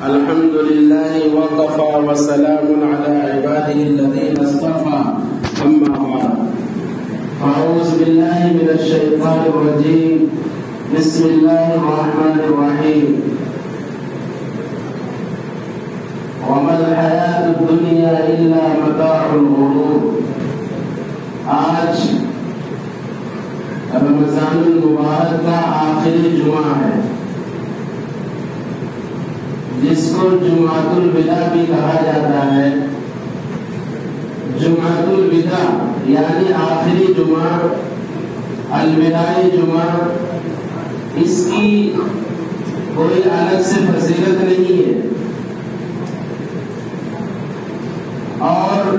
الحمد لله وكفى وسلام على عباده الذين اصطفى أما بعد أعوذ بالله من الشيطان الرجيم بسم الله الرحمن الرحيم وما الحياة الدنيا إلا متاع الغرور. آج رمضان المبارک کا آخری جمعہ ہے جس کو جمعۃ الوداع بھی کہا جاتا ہے. جمعۃ الوداع یعنی آخری جمعہ، الوداعی جمعہ، اس کی کوئی الگ سے فضیلت نہیں ہے. اور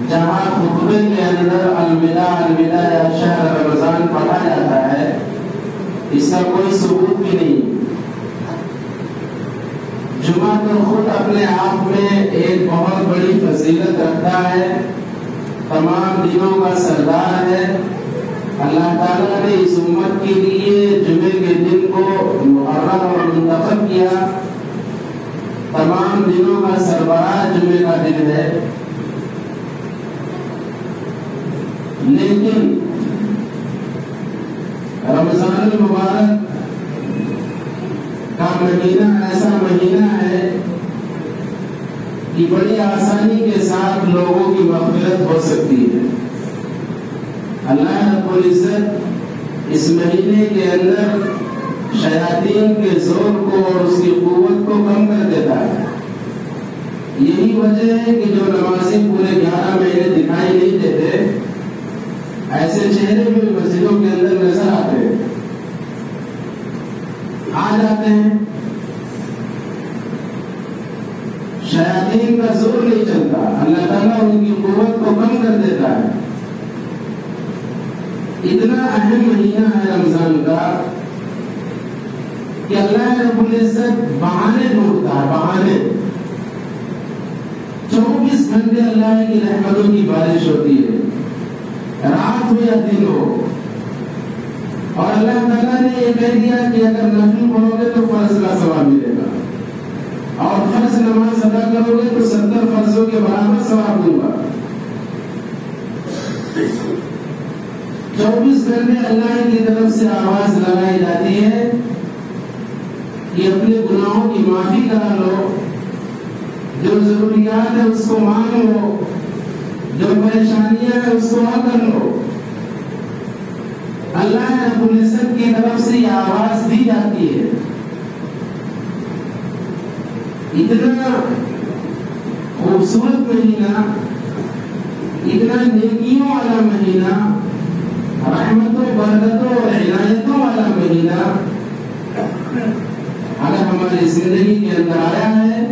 جہاں خطبے کے اندر الوداع الوداع یا شہر رمضان پڑھا جاتا ہے، اس کا کوئی ثبوت بھی نہیں. جمعہ تو خود اپنے آپ میں ایک بہت بڑی فضیلت رکھتا ہے، تمام دنوں کا سردار ہے. اللہ تعالیٰ نے اس امت کے لیے جمعے کے دن کو مقرر اور منتخب کیا. تمام دنوں کا سربراہ جمعے کا دن ہے. لیکن رمضان المبارک کا مہینہ ایسا مہینہ ہے کہ بڑی آسانی کے ساتھ لوگوں کی مغفرت ہو سکتی ہے. اللہ رب العزت اس مہینے کے اندر شیاطین کے زور کو اور اس کی قوت کو کم کر دیتا ہے. یہی وجہ ہے کہ جو نمازی پورے 11 مہینے دکھائی نہیں دیتے، ایسے چہرے بھی مسجدوں کے اندر نظر آتے ہیں، آ جاتے ہیں. شیاطین کا زور نہیں چلتا، اللہ تعالیٰ ان کی قوت کو کم کر دیتا ہے. اتنا اہم مہینہ ہے رمضان کا کہ اللہ رب العزت بہانے ڈھونڈتا ہے، بہانے. 24 گھنٹے اللہ کی رحمتوں کی بارش ہوتی ہے، رات ہو یا دن ہو. اور اللہ تعالیٰ نے یہ کہہ دیا کہ اگر نفل پڑھو گے تو فرض کا ثواب ملے گا، اور فرض نماز ادا کرو گے تو 70 فرضوں کے برابر ثواب دوں گا. 24 گھنٹے اللہ کی طرف سے آواز لگائی جاتی ہے کہ اپنے گناہوں کی معافی کرا لو، جو ضروریات ہے اس کو مانگ لو، جو پریشانیاں ہیں اس کو حل کر لو. اللہ رب العزت کی طرف سے یہ آواز دی جاتی ہے. اتنا خوبصورت مہینہ، اتنا نیکیوں والا مہینہ، رحمتوں، برکتوں اور عنایتوں والا مہینہ اگر ہماری زندگی کے اندر آیا ہے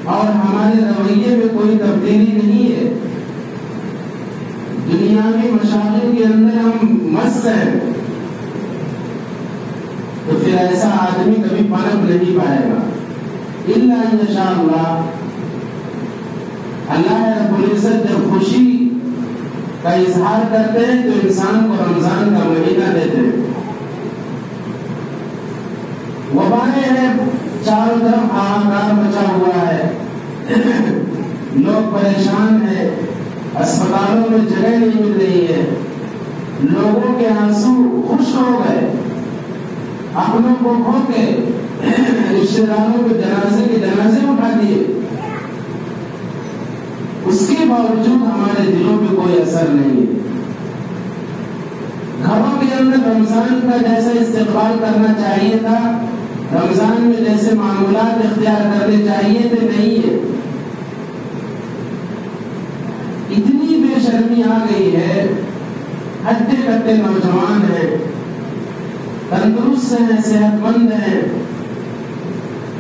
اور ہمارے رویے میں کوئی تبدیلی نہیں ہے، دنیاوی مشاغل کے اندر ہم مست ہیں، تو پھر ایسا آدمی کبھی پنپ نہیں پائے گا. الا ان شاء اللہ. اللہ رب العزت جب خوشی کا اظہار کرتے ہیں تو انسان کو رمضان کا مہینہ دیتے ہیں. وبائیں ہیں، چاروں طرف حاکار مچا ہوا ہے، لوگ پریشان ہیں، اسپتالوں میں جگہ نہیں مل رہی ہے، لوگوں کے آنسو خشک ہو گئے، اپنوں کو کھو کے رشتے داروں کے جنازے اٹھا دیے. اس کے باوجود ہمارے دلوں پہ کوئی اثر نہیں ہے. گھروں کے اندر رمضان کا جیسا استقبال کرنا چاہیے تھا، رمضان میں جیسے معمولات اختیار کرنے چاہیے تھے، نہیں ہے. اتنی بے شرمی آ گئی ہے، ہٹے کٹے نوجوان ہیں، تندرست ہیں، صحت مند ہیں،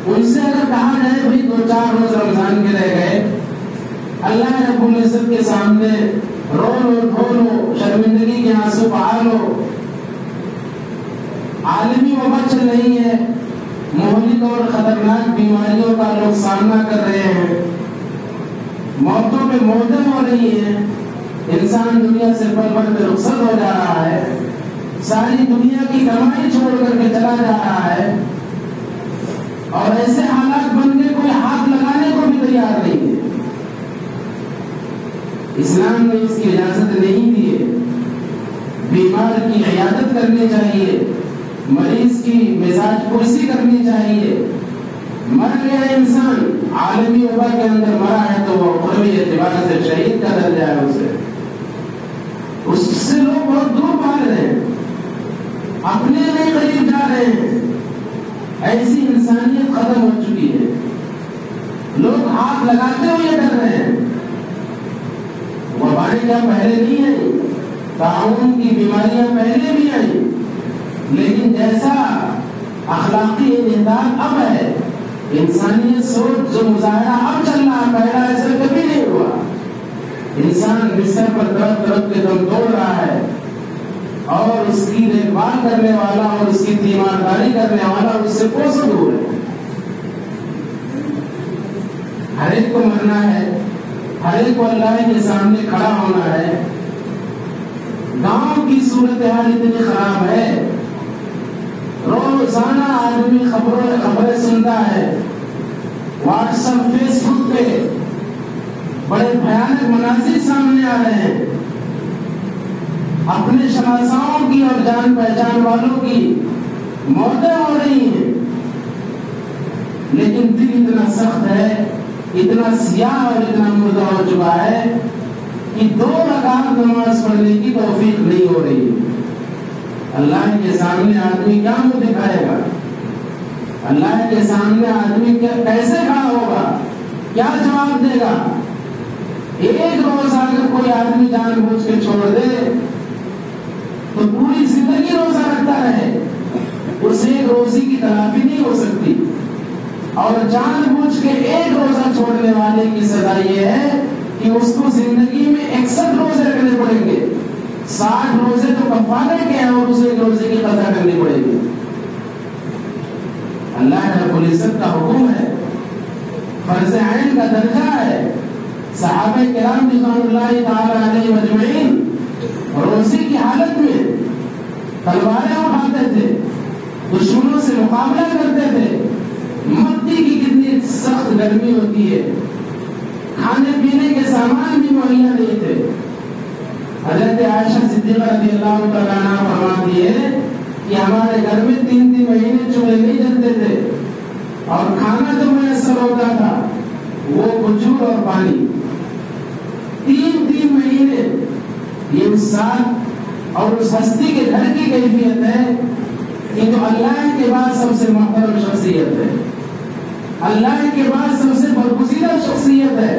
ان سے اگر کہا جائے بھائی 2-4 روز رمضان کے رہ گئے، اللہ رب العزت کے سامنے رو لو، دھو لو، شرمندگی کے آنسو بہا لو. عالمی وبا چل رہی ہے، مہلک اور خطرناک بیماریوں کا لوگ سامنا کر رہے ہیں، موتوں پہ موتیں ہو رہی ہیں، انسان دنیا سے پل پل پہ رخصت ہو جا رہا ہے، ساری دنیا کی کمائی چھوڑ کر کے چلا جا رہا ہے. اور ایسے حالات بن گئے کوئی ہاتھ لگانے کو بھی تیار نہیں ہے۔ اسلام نے اس کی اجازت نہیں دی ہے۔ بیمار کی عیادت کرنی چاہیے، مریض کی مزاج پرسی کرنی چاہیے۔ مر گیا انسان عالمی وبا کے اندر مرا ہے تو وہ قربی اعتبار سے شہید کا درجہ ہے، اس سے لوگ بہت دور بھاگ رہے ہیں، اپنے میں قریب جا رہے ہیں۔ ایسی انسانیت ختم ہو چکی ہے، لوگ ہاتھ لگاتے ہوئے ڈر رہے ہیں۔ وبائیں کیا پہلے نہیں آئی، طاعون کی بیماریاں پہلے بھی آئی، لیکن جیسا اخلاقی انحطاط اب ہے، انسانیت سوچ جو مظاہرہ اب چل رہا ہے، پہلا ایسا کبھی نہیں ہوا۔ انسان بستر پر تڑپ تڑپ کے دم توڑ رہا ہے، اور اس کی دیکھ بھال کرنے والا اور اس کی تیمارداری کرنے والا اس سے کوسوں دور ہے۔ ہر ایک کو مرنا ہے، ہر ایک کو اللہ کے سامنے کھڑا ہونا ہے۔ گاؤں کی صورتحال اتنی خراب ہے، روزانہ آدمی خبریں سنتا ہے، واٹس ایپ فیس بک پہ بڑے بھیانک مناظر سامنے آ رہے ہیں۔ اپنے شناساؤں کی اور جان پہچان والوں کی موتیں ہو رہی ہیں، لیکن دل اتنا سخت ہے، اتنا سیاہ اور اتنا مردہ ہو چکا ہے کہ 2 رکعت نماز پڑھنے کی توفیق نہیں ہو رہی۔ اللہ کے سامنے آدمی کیا منہ دکھائے گا؟ اللہ کے سامنے آدمی کیسے کھڑا ہوگا؟ کیا جواب دے گا؟ ایک روز اگر کوئی آدمی جان بوجھ کے چھوڑ دے تو پوری زندگی روزہ رکھتا رہے، اس ایک روزی کی تلافی نہیں ہو سکتی۔ اور جان بوجھ کے ایک روزہ چھوڑنے والے کی سزا یہ ہے کہ اس کو زندگی میں 61 روزے رکھنے پڑیں گے۔ 60 روزے تو کفارے کے ہیں اور اسے ایک روزے کی قضا کرنی پڑے گی۔ اللہ رب العزت کا حکم ہے، فرض عین کا درجہ ہے۔ صحابہ کرام رضوان اللہ تعالی علیہ مجمعین روزے کی حالت میں تلواریں اٹھاتے تھے، دشمنوں سے مقابلہ کرتے تھے۔ مٹی کی کتنی سخت گرمی ہوتی ہے، کھانے پینے کے سامان بھی مہیا نہیں تھے۔ حضرت عائشہ صدیقہ رضی اللہ تعالیٰ عنہا فرماتی ہے کہ ہمارے گھر میں 3 مہینے چولہے نہیں جلتے تھے، اور کھانا جو میسر ہوتا تھا وہ کھجور اور پانی۔ 3 مہینے، یہ اس سال اور اس ہستی کے گھر کی کیفیت ہے کہ جو اللہ کے بعد سب سے محترم شخصیت ہے، اللہ کے بعد سب سے برگزیدہ شخصیت ہے۔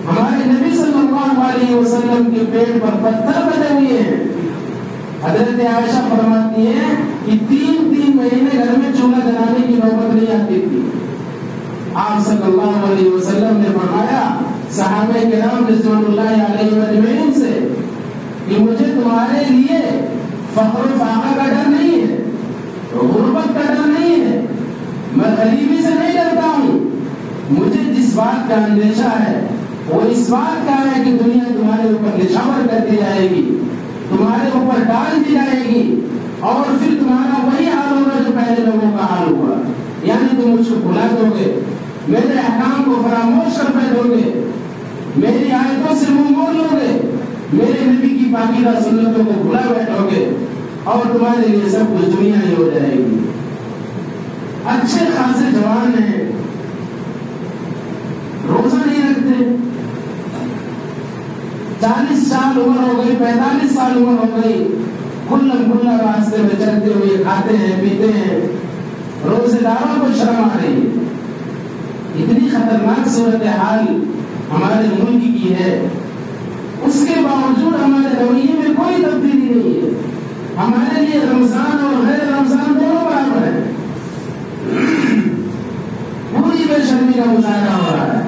ہمارے نبی صلی اللہ علیہ وسلم کے پیٹ پر پتھر بنے ہوئے ہیں۔ حضرت عائشہ فرماتی ہے کہ 3 مہینے گھر میں چولہا جلانے کی نوبت نہیں آتی تھی۔ آپ صلی اللہ علیہ وسلم نے فرمایا صحابہ کرام رضوان اللہ علیہ مجمعین سے کہ مجھے تمہارے لیے فقر و فاقہ کا ڈر نہیں ہے، غربت کا ڈر نہیں ہے، میں غریبی سے نہیں ڈرتا ہوں۔ مجھے جس بات کا اندیشہ ہے وہ اس بات کا ہے کہ دنیا تمہارے اوپر نچھاور کر دی جائے گی، تمہارے اوپر ڈال دی جائے گی، اور پھر تمہارا وہی حال ہوگا جو پہلے لوگوں کا حال ہوا، یعنی تم مجھ کو بھلا دو گے، میرے احکام کو فراموش کر بیٹھو گے، میری آیتوں سے منہ موڑ لو گے، میرے نبی کی پاکیزہ سنتوں کو بھلا بیٹھو گے، اور تمہارے لیے سب کچھ دنیا ہی ہو جائے گی۔ اچھے خاصے جوان ہیں، روزہ نہیں رکھتے، 40 سال عمر ہو گئی، 45 سال عمر ہو گئی، کھلا راستے میں چلتے ہوئے کھاتے ہیں پیتے ہیں، روزے داروں کو شرم آ رہی ہے۔ اتنی خطرناک صورتحال ہمارے ملک کی ہے، اس کے باوجود ہمارے رویے میں کوئی تبدیلی نہیں ہے۔ ہمارے لیے رمضان اور غیر رمضان دونوں برابر ہیں، پوری بے شرمی کا مظاہرہ ہو رہا ہے۔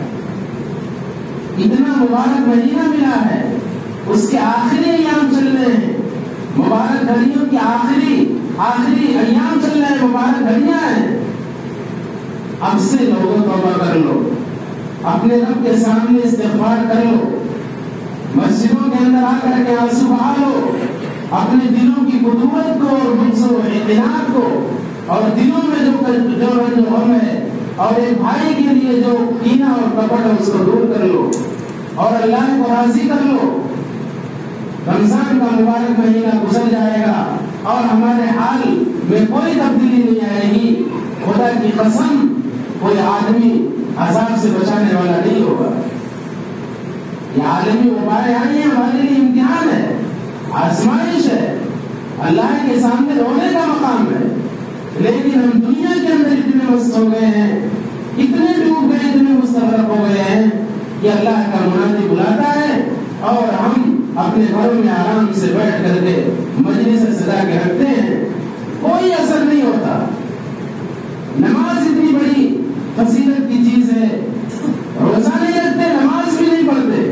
اتنا مبارک مہینہ ملا ہے، اس کے آخری ایام چل رہے ہیں، مبارک گھڑیوں کی آخری ایام چل رہے ہیں، مبارک گھڑیاں ہیں۔ اب سے لوگوں توبہ کر لو، اپنے رب کے سامنے استغفار کر لو، مسجدوں کے اندر آ کر کے آنسو بہا لو، اپنے دلوں کی قدوت کو اور غصے و اعتراض کو اور دلوں میں جو غم ہے اور ایک بھائی کے لیے جو کینہ اور کپٹ ہے اس کو دور کر لو اور اللہ کو راضی کر لو. رمضان کا مبارک مہینہ گزر جائے گا اور ہمارے حال میں کوئی تبدیلی نہیں آئے گی. خدا کی قسم کوئی آدمی عذاب سے بچانے والا نہیں ہوگا. یہ عالمی وبائیں آئی ہیں ہمارے لیے امتحان ہے, آزمائش ہے, اللہ کے سامنے رونے کا مقام ہے. لیکن ہم دنیا کے اندر اتنے مست ہو گئے ہیں, اتنے ڈوب گئے, اتنے مستغرق ہو گئے ہیں کہ اللہ کا منادی بلاتا ہے اور ہم اپنے گھروں میں آرام سے بیٹھ کر کے مجلس سجا کے رکھتے ہیں, کوئی اثر نہیں ہوتا. نماز اتنی بڑی فضیلت کی چیز ہے, روزہ نہیں رکھتے, نماز بھی نہیں پڑھتے.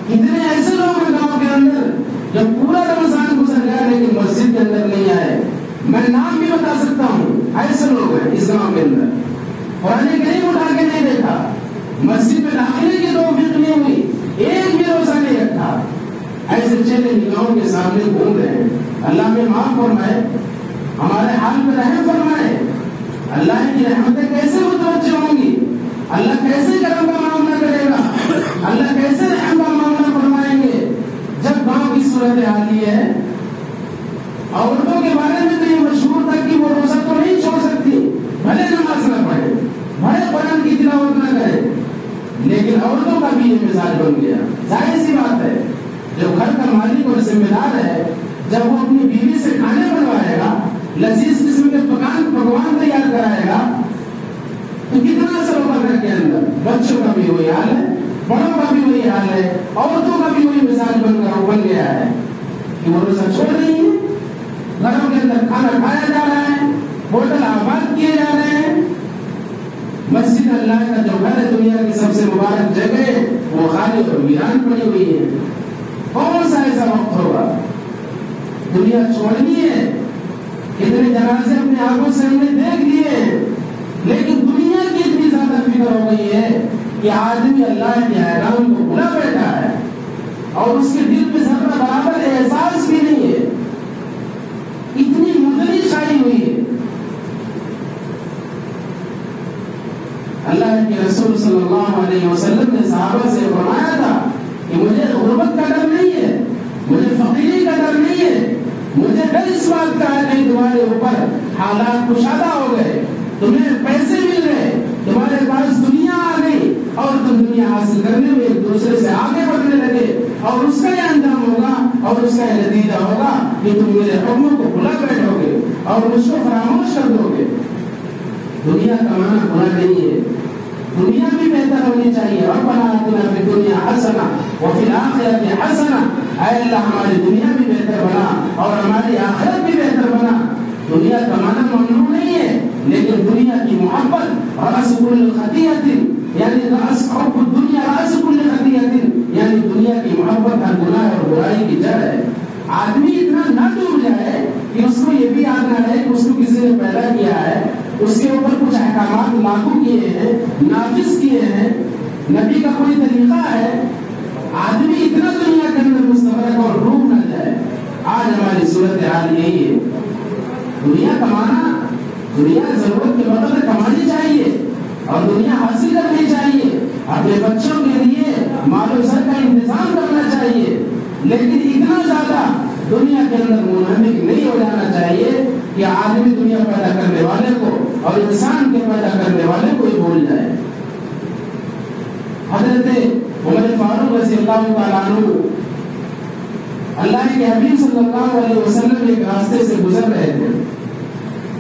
کتنے ایسے لوگ ہیں گاؤں کے اندر جب پورا رمضان گزر گیا لیکن مسجد کے اندر نہیں آئے. میں نام بھی بتا سکتا ہوں, ایسے لوگ ہیں اس گاؤں کے اندر. قرآن کریم اٹھا کے نہیں دیکھا, مسجد میں داخلے کی توفیق نہیں ہوئی, ایک بھی روزہ نہیں رکھا. ایسے چہرے نگاہوں کے سامنے گھوم رہے ہیں. اللہ میں معاف فرمائے, ہمارے حال میں رحم فرمائے. اللہ کی رحمتیں کیسے متوجہ ہوں گی, اللہ کیسے کرم کا معاملہ کرے گا, اللہ کیسے رحم کا معاملہ فرمائیں گے جب گاؤں کی صورت حال یہ ہے. عورتوں کے بارے میں تو یہ مشہور تھا کہ وہ روزہ تو نہیں چھوڑ سکتی, بھلے نماز نہ پڑھے, بھلے قرآن کی تلاوت نہ کرے, لیکن عورتوں کا بھی یہ مزاج بن گیا. ظاہر سی بات ہے, جو گھر کا مالک اور ذمہ دار ہے جب وہ اپنی بیوی سے کھانے بنوائے گا, لذیذ قسم کے پکوان تیار کرائے گا, تو کتنا اثر ہوگا گھر کے اندر. بچوں کا بھی وہی حال ہے, بڑوں کا بھی وہی حال ہے, عورتوں کا بھی وہی مزاج بن گیا ہے کہ وہ روزہ چھوڑ رہی ہے. گھروں کے اندر کھانا کھایا جا رہا ہے, ہوٹل آباد کیے جا رہے ہیں. مسجد اللہ کا جو گھر ہے دنیا کی سب سے مبارک جگہ وہ خالی اور ویران پڑی ہوئی ہے. کون سا ایسا وقت ہوگا, دنیا چھوڑنی ہے. کتنے جنازے اپنے آنکھوں سے ہم نے دیکھ لیے ہیں, لیکن دنیا کی اتنی زیادہ فکر ہو گئی ہے کہ آدمی اللہ کے احکام کو بھلا بیٹھا ہے اور اس کے دل میں ذرہ برابر احساس بھی نہیں ہے. اتنی مدنی چھائی ہوئی ہے. اللہ کے رسول صلی اللہ علیہ وسلم نے صحابہ سے فرمایا تھا کہ مجھے غربت کا ڈر نہیں ہے, مجھے فقیری کا ڈر نہیں ہے, مجھے ڈر اس بات کا ہے کہ تمہارے اوپر حالات کشادہ ہو گئے, تمہیں پیسے مل گئے, تمہارے پاس دنیا آ گئی اور تم دنیا حاصل کرنے میں ایک دوسرے سے آگے بڑھنے لگے, اور اس کا یہ انجام ہوگا اور اس کا یہ نتیجہ ہوگا کہ تم میرے حکموں کو بھلا بیٹھو گے اور مجھ کو فراموش کر دو گے. دنیا کمانا برا نہیں ہے, دنیا بھی بہتر ہونی چاہیے. ربنا آتنا فی الدنیا حسنہ وفی الآخرۃ حسنہ, اے اللہ ہماری دنیا بھی بہتر بنا اور ہماری آخرت بھی بہتر بنا. دنیا کمانا ممنوع نہیں ہے, لیکن دنیا کی محبت رأس کل خطیئۃ, یعنی رأس حب الدنیا رأس کل خطیئۃ, یعنی دنیا کی محبت ہر گناہ اور برائی کی جڑ ہے. آدمی اتنا نہ ڈوب جائے کہ اس کو یہ بھی یاد نہ رہے کہ اس کو کسی نے پیدا کیا ہے, اس کے اوپر کچھ احکامات لاگو کیے ہیں, نافذ کیے ہیں, نبی کا کوئی طریقہ ہے. آدمی اتنا دنیا کے اندر مستغرق اور ڈوب نہ جائے. آج ہماری صورت حال یہی ہے. دنیا کمانا, دنیا ضرورت کے وقت کمانی چاہیے اور دنیا حاصل کرنی چاہیے. اپنے بچوں کے لیے مال و زر کا انتظام کرنا چاہیے, لیکن اتنا زیادہ دنیا کے اندر منہمک نہیں ہو جانا چاہیے کہ آدمی دنیا پیدا کرنے والے کو اور انسان کے پیدا کرنے والے کو ہی بھول جائے. حضرت عمر فاروق رضی اللہ تعالیٰ عنہ اللہ کے حبیب صلی اللہ علیہ وسلم ایک راستے سے گزر رہے تھے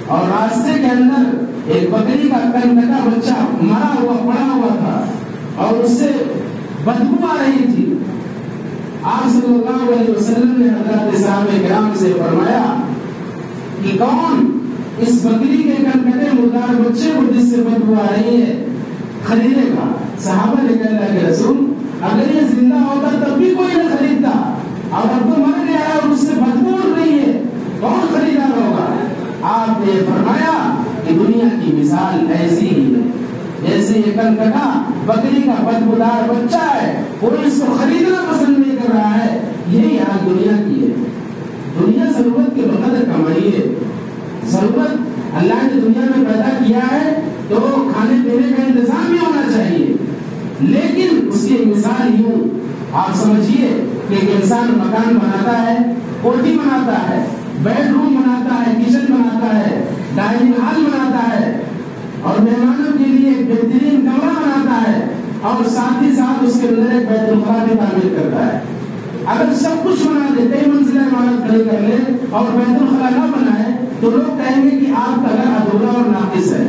اور راستے کے اندر ایک بکری کا کنکا بچہ مرا ہوا پڑا ہوا تھا اور اس سے بدبو آ رہی تھی. آپ صلی اللہ علیہ وسلم نے حضرت صحابہ کرام سے فرمایا کہ کون اس بکری کے کنکے مردار بچے کو جس سے بدبو آ رہی ہے خریدے گا؟ صحابہ نے کہا اللہ کے رسول اگر یہ زندہ ہوتا تب بھی کوئی نہ خریدتا, اور اب تو مر گیا ہے اور اس سے بدبو اڑ رہی ہے, کون خریدار ہوگا؟ آپ نے فرمایا کہ دنیا کی مثال ایسی ہی ہے, جیسے یہ کنکا بکری کا بدبودار بچہ ہے, کوئی اس کو خریدنا پسند نہیں کر رہا ہے. یہی حال دنیا کی ہے. دنیا ضرورت کے بقدر کمائی ہے, ضرورت اللہ نے دنیا میں پیدا کیا ہے تو کھانے پینے کا انتظام بھی ہونا چاہیے، لیکن اس کی مثال یوں آپ سمجھیے کہ ایک انسان مکان بناتا ہے، کوٹھی بناتا ہے، بیڈ روم بناتا ہے، کچن بناتا ہے، ڈائننگ ہال بناتا ہے، اور مہمانوں کے لیے ایک بہترین کمرہ بناتا ہے، اور ساتھ ہی ساتھ اس کے اندر ایک بیت الخلا بھی تعمیر کرتا ہے۔ اگر سب کچھ بنا دے، کئی منزلیں عمارت کھڑی کر لے اور بیت الخلا نہ بنائے تو لوگ کہیں گے کہ آپ کا گھر ادھورا اور ناقص ہے۔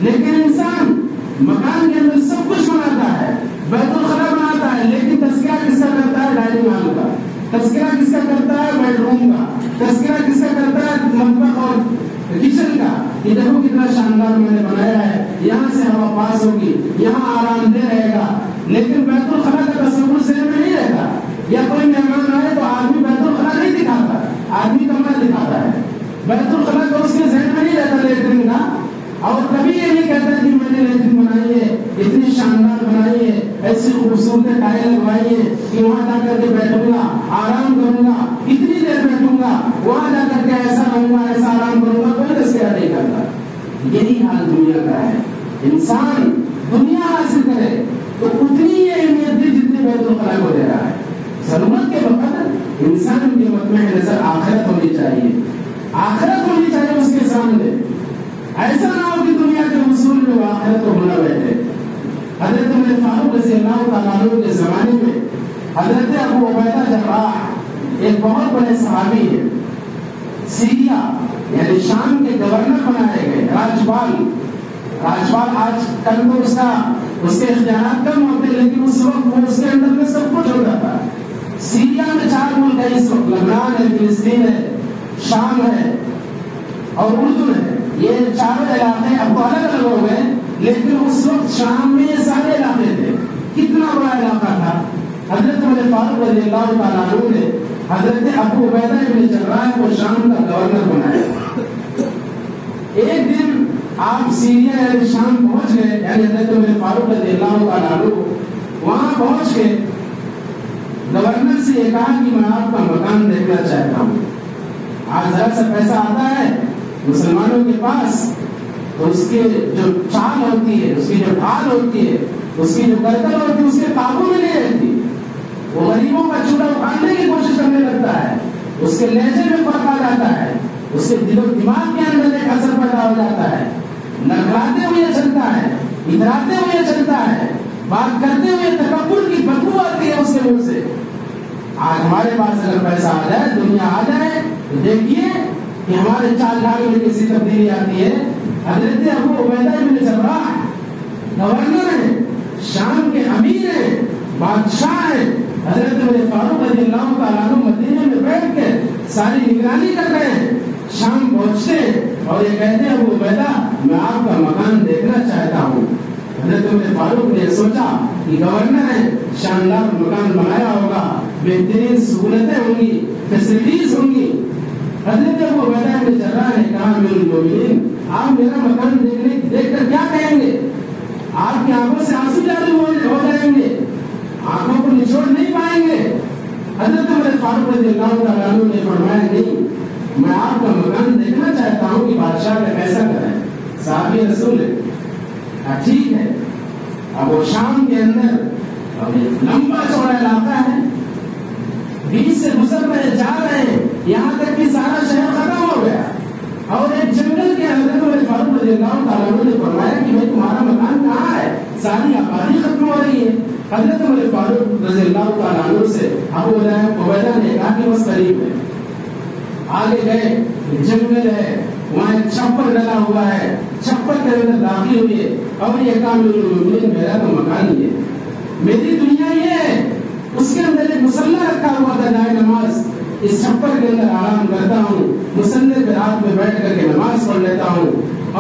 لیکن انسان مکان کے اندر سب کچھ بناتا ہے، بیت الخلا بناتا ہے، لیکن تذکرہ کس کا کرتا ہے؟ ڈائننگ ہال کا۔ تذکرہ کس کا کرتا ہے؟ بیڈ روم کا۔ تذکرہ کس کا کرتا ہے؟ مطبخ اور کچن کا۔ یہ دیکھو کتنا شاندار میں نے بنایا ہے، یہاں سے ہوا پاس ہوگی، یہاں آرام دہ رہے گا۔ لیکن بیت الخلا کا تصور ذہن میں نہیں رہتا، یا کوئی مہمان آئے تو آدمی بیت الخلا نہیں دکھاتا، آدمی کمرہ دکھاتا ہے۔ بیت الخلا تو اس کے ذہن میں نہیں رہتا لیٹرین کا، اور کبھی یہ نہیں کہتا کہ میں نے لیٹرین بنائی ہے، اتنی شاندار بنائی ہے، ایسی خوبصورت ٹائل لگوائی ہے کہ وہاں جا کر کے بیٹھوں گا، آرام کروں گا، اتنی دیر بیٹھوں گا، وہاں جا کر کے ایسا رہوں گا، ایسا آرام کروں گا، کوئی تذکرہ نہیں کرتا۔ یہی حال دنیا کا ہے۔ انسان دنیا حاصل کرے تو اتنی ہی اہمیت دی جتنی بیت الخلا کو دے رہا ہے۔ ضرورت کے وقت انسان کی مطمع نظر آخرت ہونی چاہیے، آخرت ہونی چاہیے اس کے سامنے۔ ایسا نہ ہو کہ دنیا کے حصول میں وہ آخرت کو بھولا بیٹھے۔ حضرت عمر فاروق رضی اللہ تعالیٰ عنہ کے زمانے میں حضرت ابو عبیدہ جراح ایک بہت بڑے صحابی ہے، سیریا یعنی شام کے گورنر بنائے گئے، راجپال آج کل تو اس کے اختیارات کم ہوتے، لیکن اس وقت وہ اس کے اندر میں سب کچھ ہوتا تھا۔ سیریا میں 4 ملک ہے اس وقت، لبنان ہے، فلسطین ہے، شام ہے اور اردن ہے۔ یہ 4 علاقے اب تو الگ الگ ہو گئے، لیکن اس وقت شام میں یہ سارے علاقے تھے۔ کتنا بڑا علاقہ تھا۔ حضرت عمر فاروق رضی اللہ تعالیٰ عنہ نے حضرت ابو عبیدہ بن جراح کو شام کا گورنر بنایا۔ ایک دن آپ سیریا یعنی شام پہنچ گئے، یعنی حضرت عمر فاروق رضی اللہ تعالیٰ عنہ وہاں پہنچ کے گورنر سے یہ کہا کہ میں آپ کا مکان دیکھنا چاہتا ہوں۔ آج ذرا سا پیسہ آتا ہے مسلمانوں کے پاس تو اس کی جو چال ہوتی ہے، اس کی جو ڈھال ہوتی ہے، اس کی جو گردن ہوتی ہے، اس کے قابو میں نہیں رہتی۔ وہ غریبوں کا چولہا اٹھانے کی کوشش کرنے لگتا ہے، اس کے لہجے میں فرق آ جاتا ہے، اس کے دل و دماغ کے اندر ایک اثر پیدا ہو جاتا ہے، نگراتے ہوئے چلتا ہے، اتراتے ہوئے چلتا ہے، بات کرتے ہوئے تکبر کی بدبو آتی ہے اس کے منہ سے۔ آج ہمارے پاس اگر پیسہ آ جائے، دنیا آ جائے تو دیکھیے کہ ہمارے چال ڈھال میں کیسی تبدیلی آتی ہے۔ حضرت ابو عبیدہ بن جراح گورنر ہیں، شام کے امیر ہیں، بادشاہ ہیں۔ حضرت عمر فاروق رضی اللہ تعالیٰ عنہ مدینے میں بیٹھ کے ساری نگرانی کر رہے ہیں۔ شام پہنچتے ہیں اور یہ کہتے ہیں ابو عبیدہ میں آپ کا مکان دیکھنا چاہتا ہوں۔ حضرت عمر فاروق نے سوچا کہ گورنر ہے، شاندار مکان بنایا ہوگا، بہترین سہولتیں ہوں گی، فیسلٹیز ہوں گی۔ حضرت ابو عبیدہ بن جراح نے کہا امیر المومنین آپ میرا مکان دیکھ کر کیا کہیں گے؟ آپ کی آنکھوں سے آنسو جاری ہو جائیں گے، آنکھوں کو نچوڑ نہیں پائیں گے۔ حضرت عمر فاروق رضی اللہ تعالیٰ عنہ نے فرمایا نہیں، میں آپ کا مکان دیکھنا چاہتا ہوں کہ بادشاہ کا کیسا کریں۔ صحابی رسول ہے، ٹھیک ہے۔ اب وہ شام کے اندر لمبا چوڑا علاقہ ہے، بیچ سے گزر رہے جا رہے ہیں، یہاں تک کہ سارا شہر ختم ہو گیا، اور ایک جنگل کے حضرت عمر فاروق رضی اللہ تعالیٰ عنہ نے فرمایا کہ بھائی تمہارا مکان کہاں ہے؟ ساری آبادی ختم ہو رہی ہے۔ حضرت عمر فاروق رضی اللہ تعالیٰ عنہ سے ابو عبیدہ نے کہا کہ بس قریب ہے۔ آگے گئے، جنگل ہے، وہاں ایک چھپر ڈلا ہوا ہے، چھپر کے اندر داخل ہوئے اور یہ کہا امیر المومنین میرا تو مکان ہی ہے، میری دنیا یہ ہے۔ اس کے اندر ایک مصلی رکھا ہوا تھا، جائے نماز، اس چھپر کے اندر آرام کرتا ہوں، مصلی پہ رات میں بیٹھ کر کے نماز پڑھ لیتا ہوں،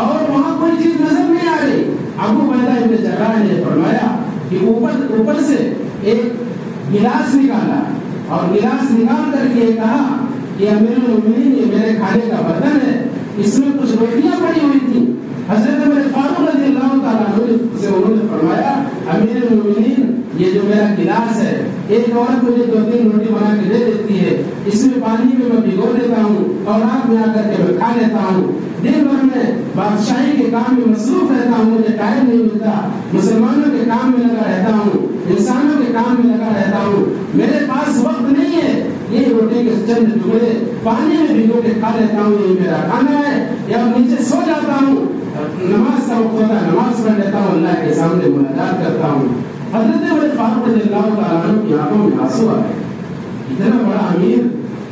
اور وہاں کوئی چیز نظر نہیں آ رہی۔ ابو عبیدہ بن جراح نے فرمایا کہ اوپر سے ایک گلاس نکالا اور گلاس نکال کر کے کہا کہ امیر المومنین یہ میرے کھانے کا برتن ہے، اس میں کچھ روٹیاں پڑی ہوئی تھی۔ حضرت عمر فاروق رضی اللہ تعالیٰ عنہ سے انہوں نے فرمایا امیر المومنین یہ جو میرا گلاس ہے ایک عورت مجھے 2-3 روٹی بنا کے دے دیتی ہے، اس میں پانی میں بھگو دیتا ہوں اور رات میں آ کر کے میں کھا لیتا ہوں، دن بھر میں بادشاہی کے کام میں مصروف رہتا ہوں، مجھے ٹائم نہیں ملتا، مسلمانوں کے کام میں لگا رہتا ہوں، انسانوں کے کام میں لگا رہتا ہوں، میرے پاس وقت نہیں ہے، یہ روٹی کے چند ٹکڑے پانی میں بھگو کے کھا لیتا ہوں، یہ میرا کھانا ہے، یا نیچے سو جاتا ہوں، نماز کا وقت ہوتا ہے نماز پڑھ لیتا ہوں، اللہ کے سامنے مناجات کرتا ہوں۔ حضرت عمر فاروق رضی اللہ تعالیٰ عنہ کی آنکھوں میں آنسو آ گئے، اتنا بڑا امیر،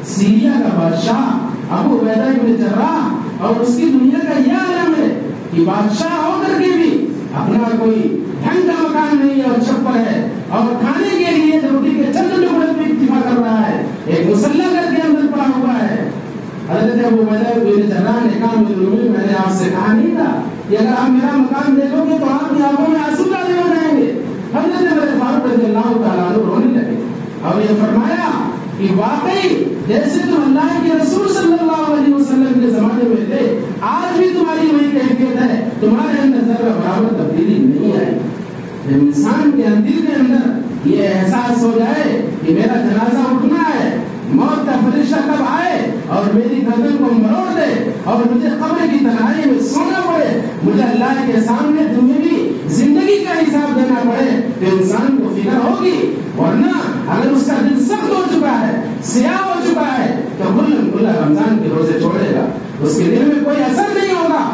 سیریا کا بادشاہ ابو عبیدہ بن جراح، اور اس کی دنیا کا یہ عالم ہے کہ بادشاہ ہو کر کے بھی اپنا کوئی ڈھنگ کا مکان نہیں ہے اور چھپر ہے، اور کھانے کے لیے روٹی کے چند ٹکڑے بھی اکتفا کر رہا ہے، ایک مسلح کر کے اندر پڑا ہوا ہے۔ حضرت ابو عبیدہ بن جراح نے کہا میں نے آپ سے کہا نہیں تھا کہ اگر آپ میرا مکان دیکھو گے تو آپ کی آنکھوں میں آنسو تازے ہو جائیں گے۔ حضرت عمر فاروق رضی اللہ تعالیٰ عنہ رونے لگے اور یہ فرمایا کہ واقعی جیسے تم اللہ کے رسول صلی اللہ علیہ وسلم کے زمانے میں تھے، آج بھی تمہاری وہی کیفیت ہے، تمہارے اندر ذرہ برابر تبدیلی نہیں آئی۔ جب انسان کے دل کے اندر یہ احساس ہو جائے کہ میرا جنازہ اٹھنا ہے، موت کا فرشتہ کب آئے اور میری گردن کو مروڑ دے اور مجھے قبر کی تنہائی میں سونا پڑے، مجھے اللہ کے سامنے دنیاوی زندگی کا حساب دینا پڑے، تو انسان کو فکر ہوگی، ورنہ اگر اس کا دل سخت ہو چکا ہے، سیاہ ہو چکا ہے، تو کھلا رمضان کے روزے چھوڑے گا، اس کے دل میں کوئی اثر نہیں ہوگا۔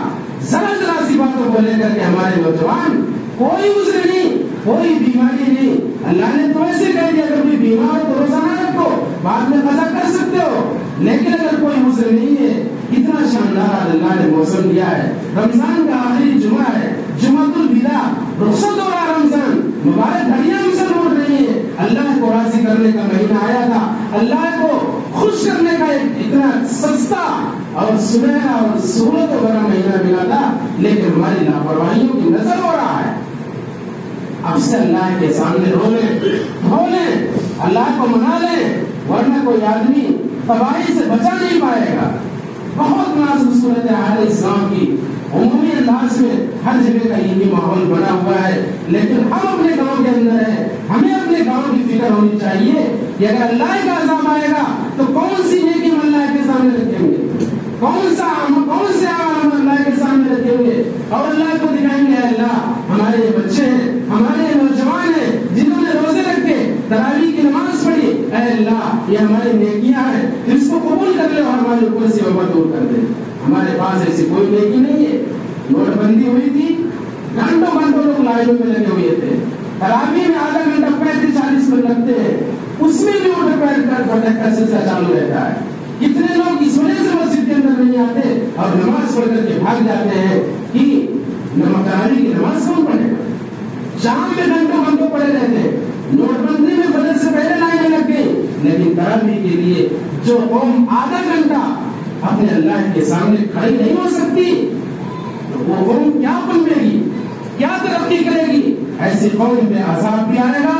ذرا سی باتوں کو لے کر کے ہمارے نوجوان کوئی عذر نہیں، کوئی بیماری نہیں، اللہ نے تو ایسے کہہ دیا اگر کوئی بیمار ہو تو روزانہ رکھو، بعد میں قضا کر سکتے ہو، لیکن اگر کوئی عذر نہیں ہے، اتنا شاندار اللہ نے موسم دیا ہے، رمضان کا آخری جمعہ ہے، جمعۃ الوداع، رخصت ہو رہا رمضان، مبارک گھڑیاں مسل اڑ رہی ہیں، اللہ کو راضی کرنے کا مہینہ آیا تھا، اللہ کو خوش کرنے کا اتنا سستا اور سنہرا اور سہولت بھرا مہینہ ملا تھا، لیکن ہماری لاپرواہیوں کی نظر ہو رہا ہے۔ اب سے اللہ کے سامنے رو لیں، اللہ کو منا لیں، ورنہ کوئی آدمی تباہی سے بچا نہیں پائے گا۔ بہت نازک صورت حال اسلام کی عمومی انداز میں ہر جگہ کا یہی ماحول بنا ہوا ہے، لیکن ہم اپنے گاؤں کے اندر ہیں، ہمیں اپنے گاؤں کی فکر ہونی چاہیے کہ اگر اللہ کا عذاب آئے گا تو کون سی نیکی ہم اللہ کے سامنے رکھیں گے، کون سے عمل ہم اللہ کے سامنے رکھیں گے اور اللہ کو دکھائیں گے، اللہ ہمارے یہ بچے ہیں، ہمارے یہ نوجوان ہیں جنہوں نے روزے رکھے، تراویح کی نماز پڑھی، اے اللہ یہ ہماری نیکیاں ہیں، اس کو قبول کر لے اور ہمارے اوپر سے وبا دور کر دے۔ ہمارے پاس ایسی کوئی نیکی نہیں ہے۔ نوٹ بندی ہوئی تھی، گھنٹوں لوگ لائنوں میں لگے ہوئے تھے، تراویح میں آدھا گھنٹہ 35-40 منٹ لگتے ہیں، اس میں بھی اٹھ بیٹھ کا سلسلہ چالو رہتا ہے۔ کتنے لوگ اس وجہ سے مسجد کے اندر نہیں آتے اور نماز پڑھ کر کے بھاگ جاتے ہیں کہ تراویح کی نماز کون پڑھے گا؟ شام میں گھنٹوں پڑے رہتے ہیں، نوٹ بندی میں فجر سے پہلے لائنیں لگ گئی، لیکن تراویح کے لیے جو قوم آدھا گھنٹہ اپنے اللہ کے سامنے کھڑی نہیں ہو سکتی، تو وہ قوم کیا بنے گی، کیا ترقی کرے گی؟ ایسی قوم پہ عذاب بھی آئے گا،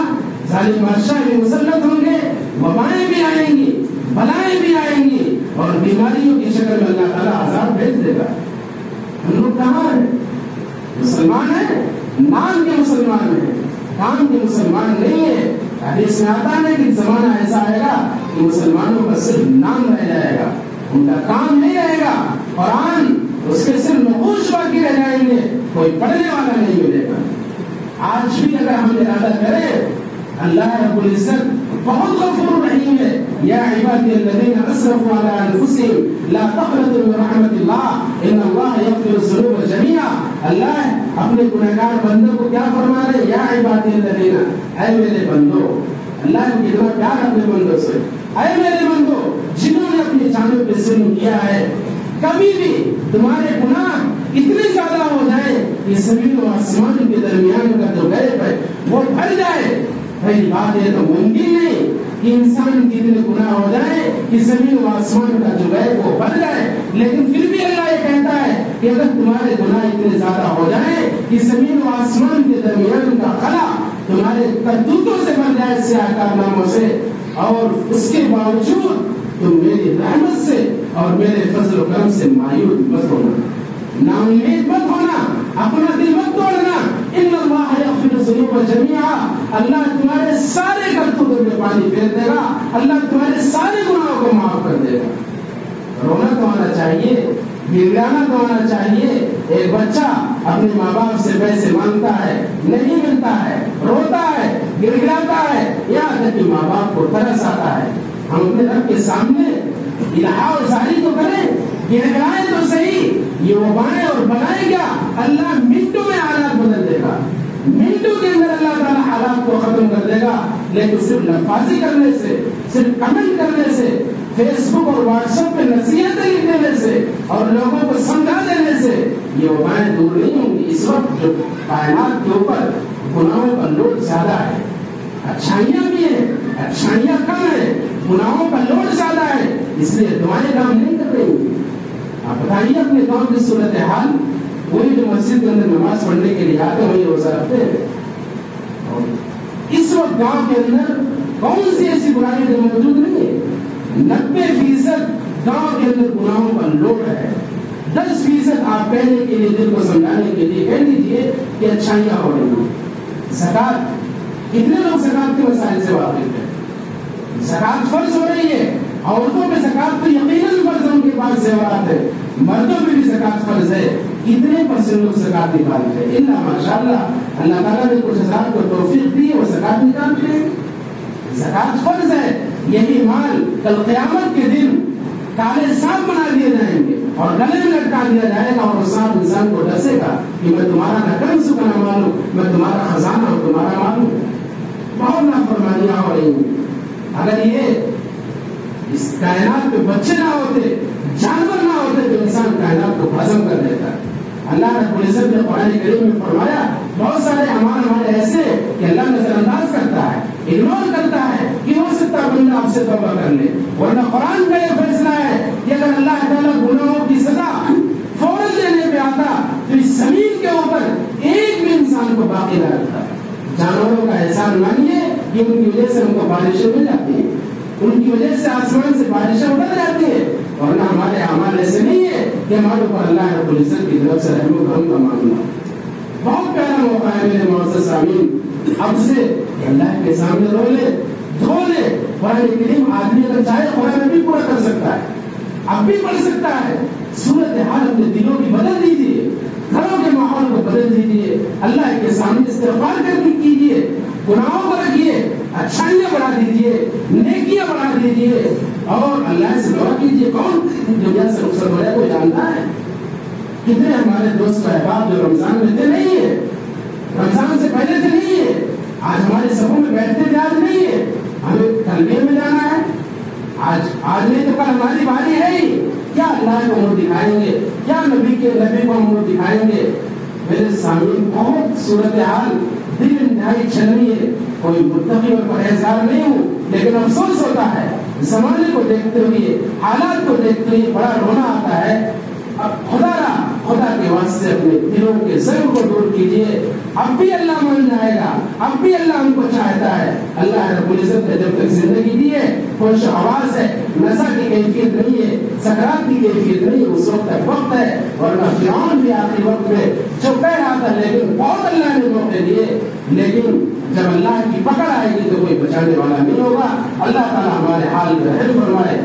ظالم بادشاہ بھی مسلط ہوں گے، وبائیں بھی آئیں گی، بلائیں بھی آئیں گی، اور بیماریوں کی شکل میں اللہ تعالیٰ عذاب بھیج دے گا۔ ہم لوگ کہاں ہیں؟ مسلمان ہیں، نام کے مسلمان ہیں، کام کے مسلمان نہیں ہے۔ حدیث میں آتا ہے کہ زمانہ ایسا آئے گا کہ مسلمانوں کا صرف نام رہ جائے گا، ان کا کام نہیں رہے گا، قرآن اس کے صرف نقوش باقی رہ جائیں گے، کوئی پڑھنے والا نہیں ملے گا۔ آج بھی اگر ہم ارادہ کریں، اللہ رب العزت بہت غفور رحیم ہے۔ یا عبادی الذین اسرفوا علی انفسہم لا تقنطوا من رحمت اللہ ان اللہ یغفر الذنوب جميعا۔ اللہ اپنے گنہگار بندوں کو کیا فرما رہے؟ یا عبادی الذین، اے میرے بندو، اللہ کو کتنا پیار اپنے بندوں سے، اے میرے بندو جنہوں نے اپنی جانوں پہ ظلم کیا ہے، کبھی بھی تمہارے گناہ اتنے زیادہ ہو جائیں کہ زمین و آسمان کے درمیان کا جو گیپ ہے وہ بھر جائے، پہلی بات یہ تو ممکن نہیں کہ انسان کے اتنے گناہ ہو جائے کہ زمین و آسمان کا جو گیپ وہ بھر جائے، لیکن پھر بھی اللہ یہ کہتا ہے کہ اگر تمہارے گناہ اتنے زیادہ ہو جائیں کہ زمین و آسمان کے درمیان کا خلا تمہارے کرتوتوں سے بن جائے، سیاہ کارناموں سے، اور اس کے باوجود تم میری رحمت سے اور میرے فضل و کرم سے مایوس مت ہونا، نا امید مت ہونا، اپنا دل مت توڑنا۔ ان اللہ یغفر الذنوب جميعا، اللہ تمہارے سارے کرتوتوں میں پانی پھیر دے گا، اللہ تمہارے سارے گناہوں کو معاف کر دے گا۔ رونا تو آنا چاہیے، گڑگڑانا تو آنا چاہیے۔ ایک بچہ اپنے ماں باپ سے پیسے مانگتا ہے، نہیں ملتا ہے، روتا ہے، گڑگڑاتا ہے، یہاں تک کہ ماں باپ کو ترس آتا ہے۔ ہم اپنے رب کے سامنے الہا اور زاری تو کریں، گڑگڑائیں تو صحیح، یہ وبائیں اور بنائیں کیا؟ اللہ منٹوں میں حالات بدل دے گا، منٹوں کے اندر اللہ تعالیٰ حالات کو ختم کر دے گا۔ لیکن صرف لفاظی کرنے سے، صرف کمنٹ کرنے سے، فیس بک اور واٹس ایپ پہ نصیحتیں لکھ دینے سے اور لوگوں کو سمجھا دینے سے یہ وبائیں دور نہیں ہوں گی۔ اس وقت جو کائنات کے اوپر گناہوں کا لوڈ زیادہ ہے، اچھائیاں بھی ہیں، اچھائیاں کم ہیں، گناہوں کا لوڈ زیادہ ہے، اس لیے دعائیں کام نہیں کر رہی۔ آپ بتائیے اپنے گاؤں کی صورتحال، وہی جو مسجد کے اندر نماز پڑھنے کے لیے آتے ہیں وہی روزہ رکھتے ہیں۔ اس وقت گاؤں کے اندر کون سی ایسی برائی جو موجود نہیں ہے؟ 90% گاؤں کے اندر گناہوں کا لوڈ ہے۔ 10% آپ کہنے کے لیے، دل کو سمجھانے کے لیے کہہ دیجیے کہ اچھائیاں ہو رہی ہیں۔ زکات، کتنے لوگ زکات کے مسائل سے واقف ہیں؟ زکات فرض ہو رہی ہے، عورتوں پہ زکات تو یقیناً فرض ہے، ان کے پاس زیورات ہے، مردوں پہ بھی زکات فرض ہے۔ کتنے % لوگ زکات نکالتے ہیں؟ اللہ ماشاء اللہ، اللہ تعالیٰ نے کچھ حضرات کو توفیق دی ہے، وہ زکات نکالتے ہیں۔ زکات فرض ہے، یہی مال کل قیامت کے دن کالے سانپ بنا دیے جائیں گے اور گلے میں لٹکا دیا جائے گا، اور وہ سانپ انسان کو ڈسے گا کہ میں تمہارا نہ کنز کا نہ مال ہوں، میں تمہارا خزانہ ہوں، تمہارا مال ہوں۔ بہت نافرمانیاں ہو رہی ہیں۔ اگر یہ اس کائنات پہ بچے نہ ہوتے، جانور نہ ہوتے، تو انسان کائنات کو ہضم کر لیتا ہے۔ اللہ رب العزت نے قرآن کریم میں فرمایا بہت سارے اعمال ہمارے ایسے کہ اللہ نظر انداز کرتا ہے، اگنور کرتا ہے کہ ہو سکتا بندہ آپ سے توبہ کر لے، ورنہ قرآن کا یہ فیصلہ ہے کہ اگر اللہ تعالیٰ گناہوں کی سزا فوراً دینے پہ آتا تو اس زمین کے اوپر ایک بھی انسان کو باقی نہ رکھتا۔ جانوروں کا احسان مانیے کہ ان کی وجہ سے ہم کو بارشیں مل جاتی ہیں، ان کی وجہ سے آسمان سے بارشیں اتر جاتی ہیں، ورنہ ہمارے اعمال ایسے نہیں ہے کہ ہمارے اوپر اللہ رب العزت کی طرف سے رحم و کرم کا معاملہ۔ بہت پیارا موقع ہے میرے معزز سامعین، اب سے اللہ کے سامنے رو لے، دھو لے۔ قرآن کریم آدمی اگر چاہے قرآن بھی پورا کر سکتا ہے، اب بھی پڑھ سکتا ہے۔ صورتحال اپنے دلوں کی بدل دیجیے، گھروں کے ماحول کو بدل دیجیے، اللہ کے سامنے استغفار کر کیجیے، گناہوں کو رکھیے، اچھائیاں بڑھا دیجیے، نیکیاں بڑھا دیجیے اور اللہ سے دعا کیجیے۔ کون دنیا سے رخصت ہو جائے کوئی جانتا ہے؟ کتنے ہمارے دوست احباب جو رمضان میں تھے نہیں ہے، رمضان سے پہلے سے نہیں ہے، آج ہمارے صفوں میں بیٹھتے تھے، آج نہیں ہے۔ ہمیں تلبیہ میں جانا ہے، آج نہیں تو کل ہماری باری ہے ہی۔ کیا اللہ کو منہ دکھائیں گے؟ کیا نبی کو ہم منہ دکھائیں گے؟ میرے سامنے بہت صورتحال دل انتہائی چھلنی ہے، کوئی متقی اور پرہیزگار نہیں ہوں، لیکن افسوس ہوتا ہے زمانے کو دیکھتے ہوئے، حالات کو دیکھتے ہوئے بڑا رونا آتا ہے۔ اب خدا کے واسطے اپنے دلوں کے ضرور کو دور کیجیے، اب بھی اللہ مان جائے گا، اب بھی اللہ ہم کو چاہتا ہے۔ اللہ رب العزت نے جب تک زندگی دی ہے، خوش آواز ہے، نشہ کی کیفیت نہیں ہے، سکرات کی کیفیت نہیں ہے، اس وقت تک وقت ہے۔ ورنہ فرعون بھی آخری وقت میں جو کہہ رہا تھا، لیکن بہت اللہ نے موقع دیے، لیکن جب اللہ کی پکڑ آئے گی تو کوئی بچانے والا نہیں ہوگا۔ اللہ تعالیٰ ہمارے حال میں رحم فرمائے۔